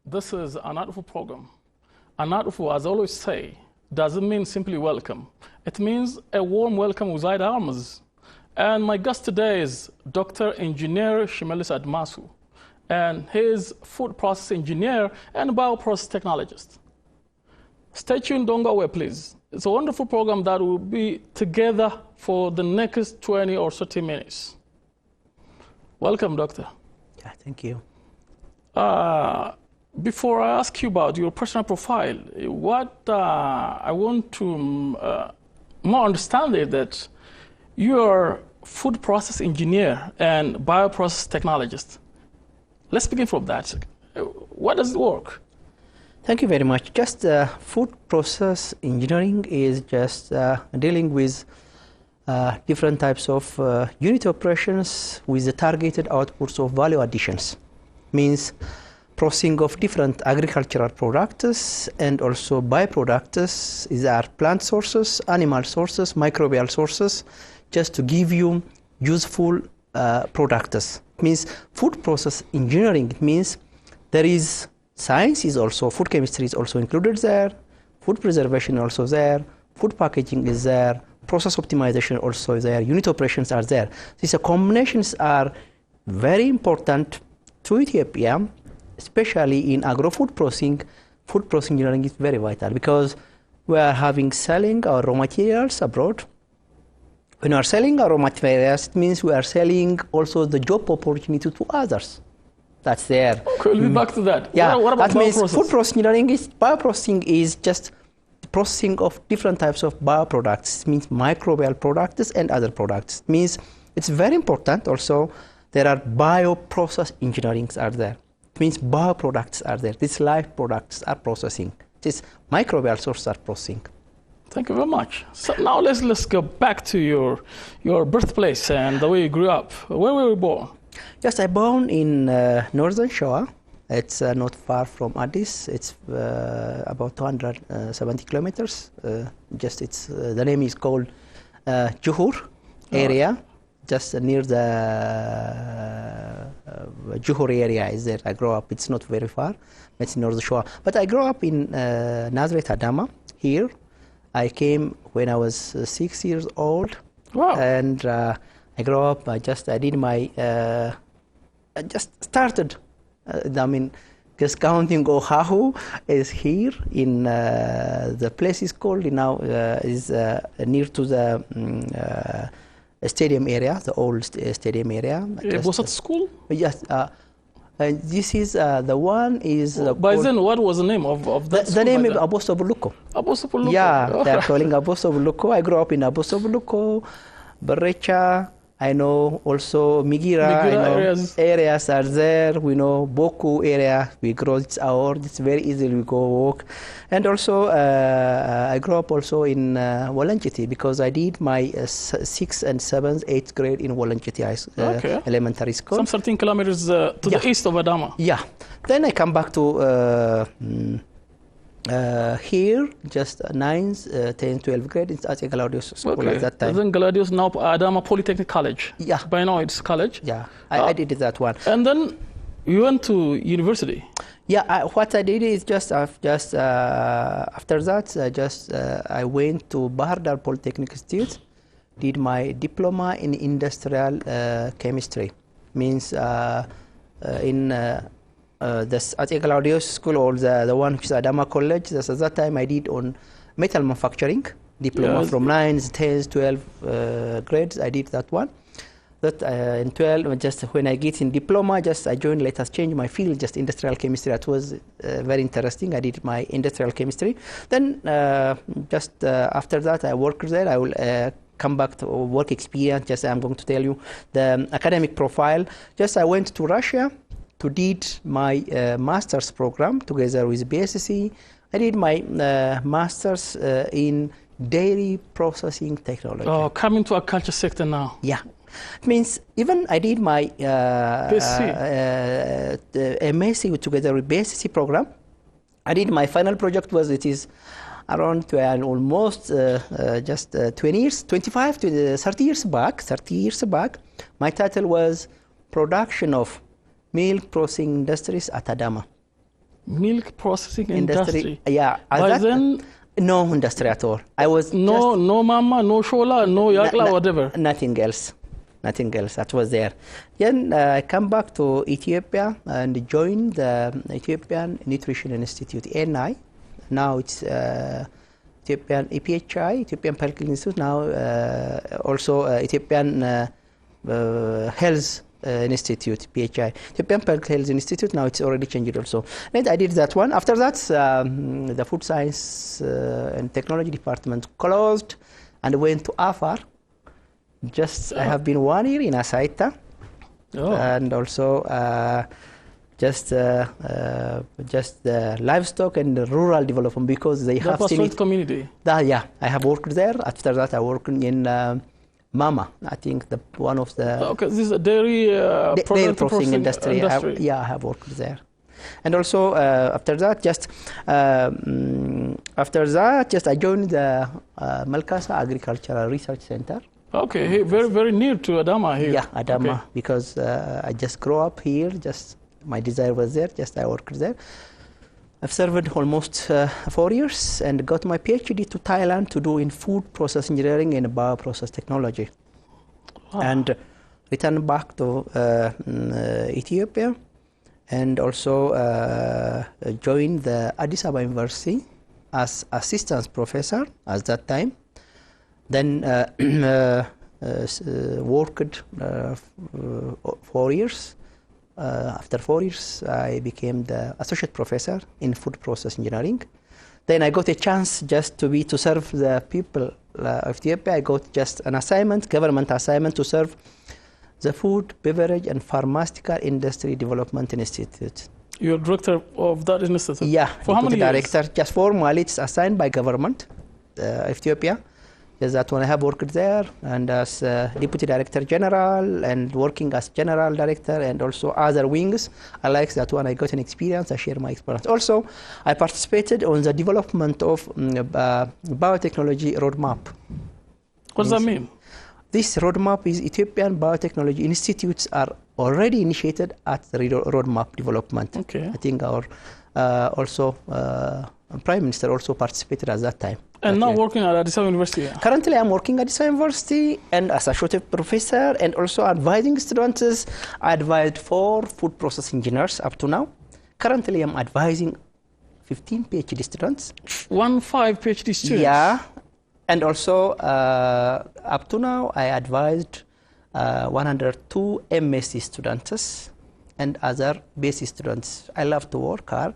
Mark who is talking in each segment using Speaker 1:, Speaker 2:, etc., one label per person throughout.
Speaker 1: This is Anadhufu program. Anadhufu, as I always say, doesn't mean simply welcome. It means a warm welcome without arms. And my guest today is Dr. Engineer Shimelis Admasu, and he's food process engineer and bioprocess technologist. Stay tuned, don't go away, please. It's a wonderful program that will be together for the next 20 or 30 minutes. Welcome, Doctor.
Speaker 2: Yeah, thank you.
Speaker 1: Before I ask you about your personal profile, what I want to more understand is that you are food process engineer and bioprocess technologist. Let's begin from that. What does it work?
Speaker 2: Thank you very much. Just food process engineering is just dealing with different types of unit operations with the targeted outputs of value additions. Means processing of different agricultural products and also byproducts. These are plant sources, animal sources, microbial sources, just to give you useful products. It means food process engineering. It means there is science is also, food chemistry is also included there, food preservation also there, food packaging is there, process optimization also is there, unit operations are there. These combinations are very important to Ethiopia, especially in agro-food processing. Food processing engineering is very vital because we are selling our raw materials abroad. When we are selling our raw materials, it means we are selling also the job opportunity to others. That's there.
Speaker 1: Okay, we'll be back to that.
Speaker 2: Yeah,
Speaker 1: what about
Speaker 2: that means
Speaker 1: bioprocess?
Speaker 2: food processing engineering is bioprocessing is just the processing of different types of bioproducts. It means microbial products and other products. It means it's very important also. There are bioprocess engineerings are there. It means bioproducts are there. These live products are processing. These microbial sources are processing.
Speaker 1: Thank you very much. So now let's go back to your birthplace and the way you grew up. Where were you born?
Speaker 2: Yes, I born in northern Shoa. It's not far from Addis. It's about 270 kilometers. The name is called Juhur area. Just near the Juhur area is there. I grew up. It's not very far. It's in North Shore. But I grew up in Nazareth, Adama. Here, I came when I was 6 years old.
Speaker 1: Wow!
Speaker 2: And I grew up. I did my. I just started. Just counting Oahu is here in the place is called now is near to the. Stadium area, the old stadium area.
Speaker 1: Was it school?
Speaker 2: Yes. And this is the one is.
Speaker 1: By then, what was the name of that?
Speaker 2: The name is Aboso Buluko.
Speaker 1: Aboso Buluko.
Speaker 2: Yeah, they are calling Aboso Buluko. I grew up in Aboso Buluko, Berecha. I know also Migira. I know areas are there. We know Boku area. We grow it's very easy. We go walk, and also I grew up also in Wolanchiti because I did my 6th and 7th, 8th grade in Wolanchiti elementary school.
Speaker 1: Some 13 kilometers to the east of Adama.
Speaker 2: Yeah. Then I come back to here, just 9th, 10th, 12th grade at Galadius school at that time.
Speaker 1: Then Galadius, now Adama Polytechnic College.
Speaker 2: Yeah.
Speaker 1: By now it's college.
Speaker 2: Yeah, I did that one.
Speaker 1: And then you went to university.
Speaker 2: Yeah, what I did is after that, I went to Bahar Dar Polytechnic Institute, did my diploma in industrial chemistry. Means this at Claudius School or the one which is Adama College. At that time I did on metal manufacturing diploma from 9th, 10th, 12th grades. I did that one. That in 12, just when I get in diploma, I joined. Let us change my field. Just industrial chemistry. That was very interesting. I did my industrial chemistry. Then after that, I worked there. I will. Come back to work experience. I'm going to tell you the academic profile. I went to Russia to did my master's program together with BSc. I did my master's in dairy processing technology.
Speaker 1: Oh, coming to agriculture sector now.
Speaker 2: Yeah. It means even I did my MSc together with BSc program. I did my final project it is around almost just 20 years, 25 to 30 years back. My title was Production of Milk Processing Industries at Adama.
Speaker 1: Milk processing industry.
Speaker 2: Yeah.
Speaker 1: By then,
Speaker 2: no industry at all. I was
Speaker 1: no mama, no shola, no yakla, whatever.
Speaker 2: Nothing else. Nothing else that was there. Then I come back to Ethiopia and joined the Ethiopian Nutrition Institute, NI. Now it's Ethiopian EPHI, Ethiopian Public Institute. Now also Ethiopian Health Institute, PHI. Ethiopian Public Health Institute. Now it's already changed also. And I did that one. After that, the Food Science and Technology Department closed and went to Afar. I have been 1 year in Asaita, and also just livestock and rural development, because they have seen
Speaker 1: community.
Speaker 2: Yeah, I have worked there. After that, I worked in Mama. I think one of the
Speaker 1: this is a dairy
Speaker 2: processing industry. I have worked there. And also after that, I joined the Malkasa Agricultural Research Center.
Speaker 1: Okay, very, very near to Adama here.
Speaker 2: Yeah, Adama, because I just grew up here, my desire was there, I worked there. I've served almost 4 years and got my PhD to Thailand to do in food process engineering and bioprocess technology. Wow. And returned back to Ethiopia, and also joined the Addis Ababa University as assistant professor at that time. Then worked 4 years. After 4 years, I became the associate professor in food process engineering. Then I got a chance to serve the people of Ethiopia. I got just an assignment, government assignment, to serve the Food, Beverage and Pharmaceutical Industry Development Institute.
Speaker 1: You're director of that institute?
Speaker 2: Yeah.
Speaker 1: For how many years?
Speaker 2: Director. Just formally, it's assigned by government of Ethiopia. Yes, that one I have worked there, and as Deputy Director General, and working as General Director, and also other wings. I like that one. I got an experience. I share my experience. Also, I participated on the development of biotechnology roadmap.
Speaker 1: What does that mean?
Speaker 2: This roadmap is Ethiopian biotechnology institutes are already initiated at the roadmap development.
Speaker 1: Okay.
Speaker 2: I think our Prime Minister also participated at that time.
Speaker 1: And now working at Addis Ababa University?
Speaker 2: Currently, I'm working at Addis Ababa University and as associate professor, and also advising students. I advised 4 food process engineers up to now. Currently, I'm advising 15 PhD students. 15 PhD students? Yeah. And also, up to now, I advised 102 MSc students and other BSc students. I love to work hard,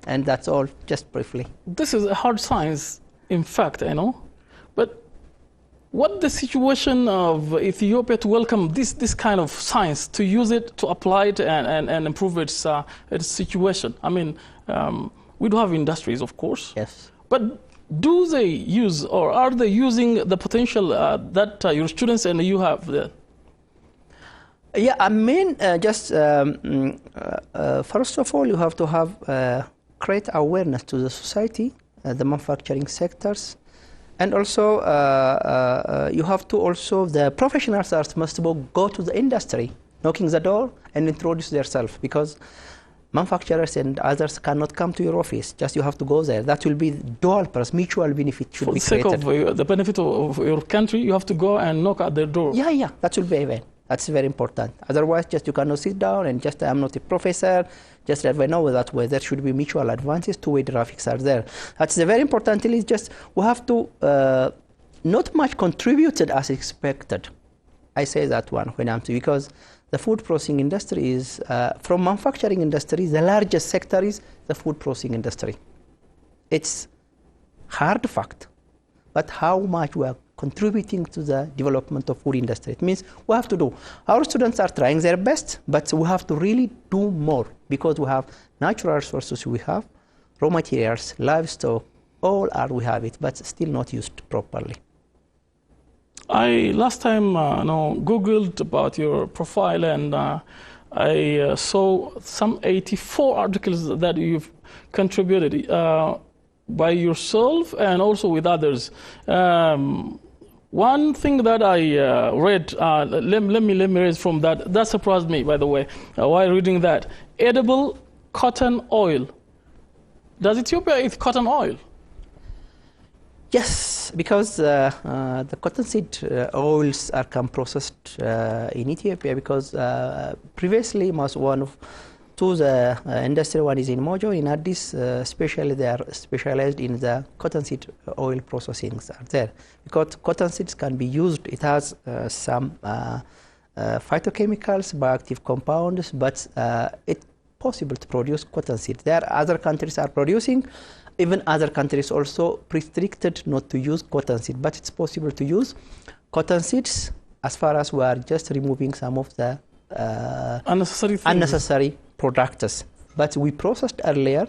Speaker 2: and that's all, just briefly. This is a hard science, in fact, I know. But what the situation of Ethiopia to welcome this kind of science, to use it, to apply it, and improve its situation? I mean, we do have industries, of course. Yes. But do they use, or are they using the potential that your students and you have there? Yeah, I mean, first of all, you have to have create awareness to the society, the manufacturing sectors, and also you have to also, the professionals are must go to the industry, knocking the door and introduce themselves, because manufacturers and others cannot come to your office. Just you have to go there. That will be dual purpose, mutual benefit should be created. For the sake of the benefit of your country, you have to go and knock at their door. Yeah, that will be event. That's very important. Otherwise, just you cannot sit down and just, I'm not a professor, just let me know that way. There should be mutual advantage, two-way graphics are there. That's very important. It's just, we have to not much contributed as expected. I say that one when I'm to, because the food processing industry is, from manufacturing industry, the largest sector is the food processing industry. It's hard fact, but how much we are contributing to the development of food industry. It means we have to do. Our students are trying their best, but we have to really do more, because we have natural resources, we have raw materials, livestock, we have it, but still not used properly. I last time Googled about your profile, and I saw some 84 articles that you've contributed by yourself and also with others. One thing that I read, let me read from that. That surprised me, by the way, while reading that. Edible cotton oil
Speaker 1: Does Ethiopia eat cotton oil?
Speaker 2: Yes, because the cottonseed oils are processed in Ethiopia because previously one of two the industry, one is in Mojo, in Addis, especially they are specialized in the cottonseed oil processing are there. Because cottonseeds can be used, it has some phytochemicals, bioactive compounds, but it's possible to produce cottonseed. There are other countries are producing. Even other countries also restricted not to use cottonseed, but it's possible to use cottonseeds as far as we are just removing some of the unnecessary products. But we processed earlier,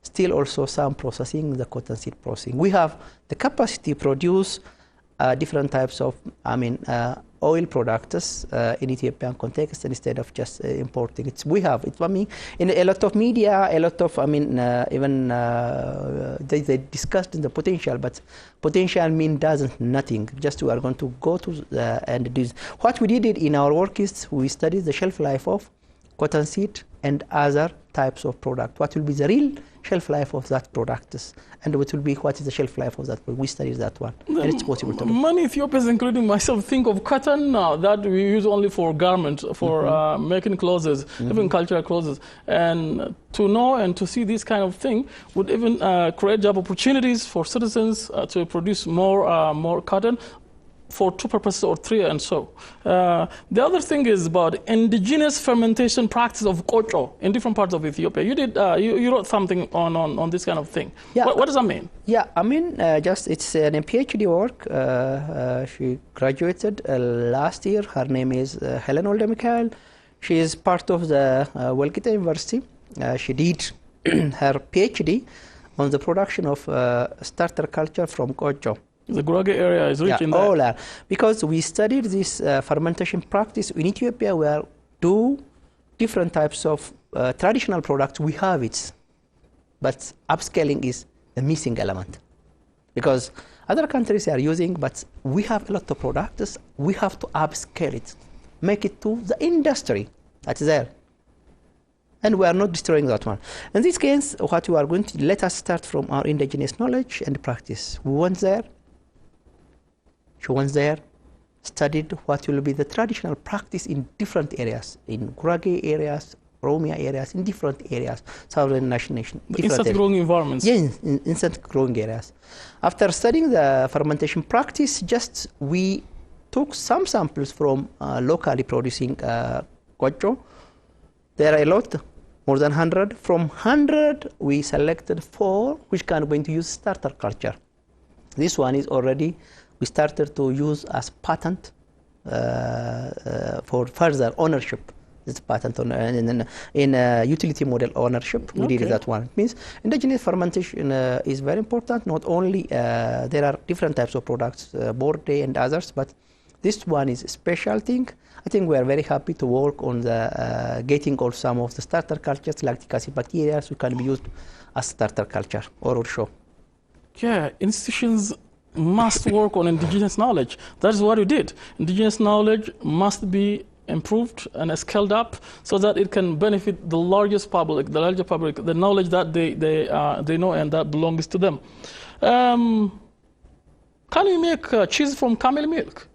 Speaker 2: still also some processing, the cottonseed processing. We have the capacity to produce different types of, oil products in Ethiopian context instead of just importing it. We have it. I mean, in a lot of media, a lot of, even they discussed in the potential, but potential doesn't nothing. Just we are going to go to and do. What we did in our work is we studied the shelf life of cottonseed and other types of product. What will be the real shelf life of that product, and what is the shelf life of that? We studied that one, and it's possible to do.
Speaker 1: Many Ethiopians, including myself, think of cotton that we use only for garment, for making clothes, even cultural clothes. And to know and to see this kind of thing would even create job opportunities for citizens to produce more cotton, for two purposes or three, and so. The other thing is about indigenous fermentation practice of kocho in different parts of Ethiopia. You did, you wrote something on this kind of thing. Yeah. What does that mean?
Speaker 2: Yeah, just it's a PhD work. She graduated last year. Her name is Helen Olde Michael. She is part of the Walkita University. She did her PhD on the production of starter culture from kocho.
Speaker 1: The Gurage area is rich in that.
Speaker 2: All are. Because we studied this fermentation practice in Ethiopia, where two different types of traditional products, we have it. But upscaling is the missing element. Because other countries are using, but we have a lot of products, we have to upscale it, make it to the industry that's there. And we are not destroying that one. In this case, what we are going to, let us start from our indigenous knowledge and practice. We went there. She went there, studied what will be the traditional practice in different areas, in Gurage areas, Oromia areas, in different areas, southern nation.
Speaker 1: Insect growing environments.
Speaker 2: Yeah, in insect growing areas. After studying the fermentation practice, just we took some samples from locally producing kocho. There are a lot, more than 100. From 100, we selected 4 which can going to use starter culture. This one is already, we started to use as patent for further ownership. This patent in utility model ownership. We did that one. It means indigenous fermentation is very important. Not only there are different types of products, borde and others, but this one is a special thing. I think we are very happy to work on the getting of some of the starter cultures, lactic acid bacteria, which can be used as starter culture or show.
Speaker 1: Yeah, institutions must work on indigenous knowledge. That is what we did. Indigenous knowledge must be improved and scaled up so that it can benefit the larger public, the knowledge that they know and that belongs to them. Can we make cheese from camel milk?